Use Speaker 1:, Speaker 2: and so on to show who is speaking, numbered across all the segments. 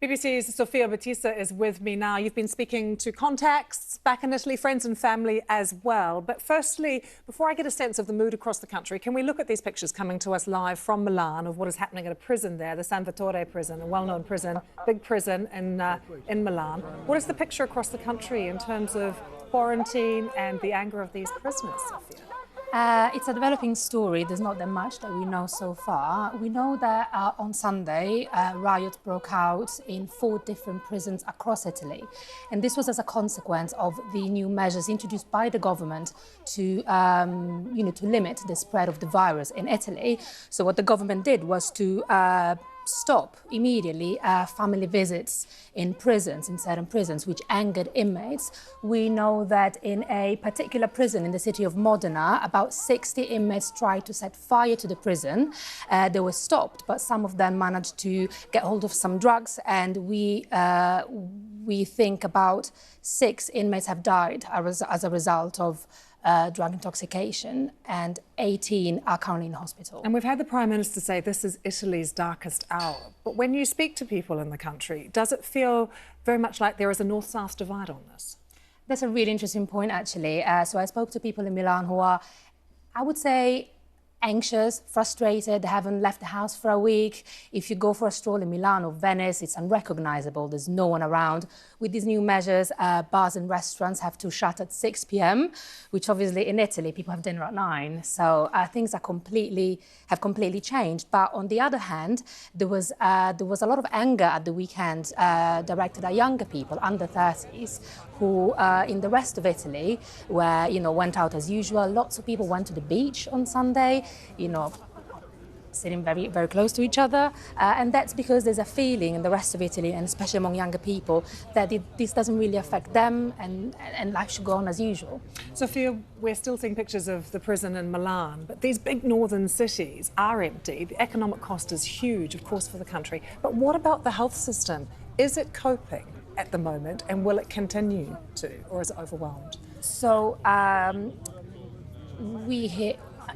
Speaker 1: BBC's Sofia Batista is with me now. You've been speaking to contacts back in Italy, friends and family as well. But firstly, before I get a sense of the mood across the country, can we look at these pictures coming to us live from Milan of what is happening at a prison there, the San Vittore prison, a well-known prison, big prison in Milan. What is the picture across the country in terms of quarantine and the anger of these prisoners, Sofia?
Speaker 2: It's a developing story. There's not that much that we know so far. We know that on Sunday, riots broke out in 4 different prisons across Italy. And this was as a consequence of the new measures introduced by the government to limit the spread of the virus in Italy. So what the government did was to stop immediately family visits in certain prisons, which angered inmates. We know that in a particular prison in the city of Modena, about 60 inmates tried to set fire to the prison. They were stopped, but some of them managed to get hold of some drugs, and we think about 6 inmates have died as a result of drug intoxication, and 18 are currently in hospital.
Speaker 1: And we've had the Prime Minister say this is Italy's darkest hour. But when you speak to people in the country, does it feel very much like there is a north-south divide on this?
Speaker 2: That's a really interesting point, actually. So I spoke to people in Milan who are, I would say, anxious, frustrated, they haven't left the house for a week. If you go for a stroll in Milan or Venice, it's unrecognizable, there's no one around. With these new measures, bars and restaurants have to shut at 6 p.m, which obviously in Italy, people have dinner at 9. So things have completely changed. But on the other hand, there was a lot of anger at the weekend directed at younger people, under 30s, who in the rest of Italy, where, went out as usual. Lots of people went to the beach on Sunday, sitting very, very close to each other. And that's because there's a feeling in the rest of Italy, and especially among younger people, that this doesn't really affect them and life should go on as usual.
Speaker 1: Sofia, we're still seeing pictures of the prison in Milan, but these big northern cities are empty. The economic cost is huge, of course, for the country. But what about the health system? Is it coping at the moment, and will it continue to, or is it overwhelmed?
Speaker 2: So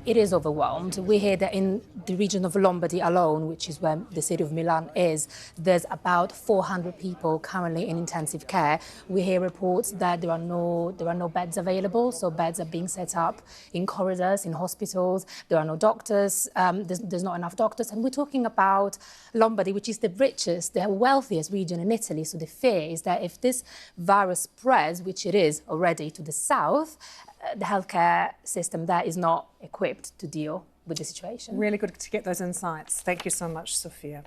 Speaker 2: it is overwhelmed. We hear that in the region of Lombardy alone, which is where the city of Milan is, there's about 400 people currently in intensive care. We hear reports that there are no beds available, so beds are being set up in corridors, in hospitals. There are no doctors, there's not enough doctors. And we're talking about Lombardy, which is the richest, the wealthiest region in Italy. So the fear is that if this virus spreads, which it is already, to the south, the healthcare system there is not equipped to deal with the situation.
Speaker 1: Really good to get those insights. Thank you so much, Sofia.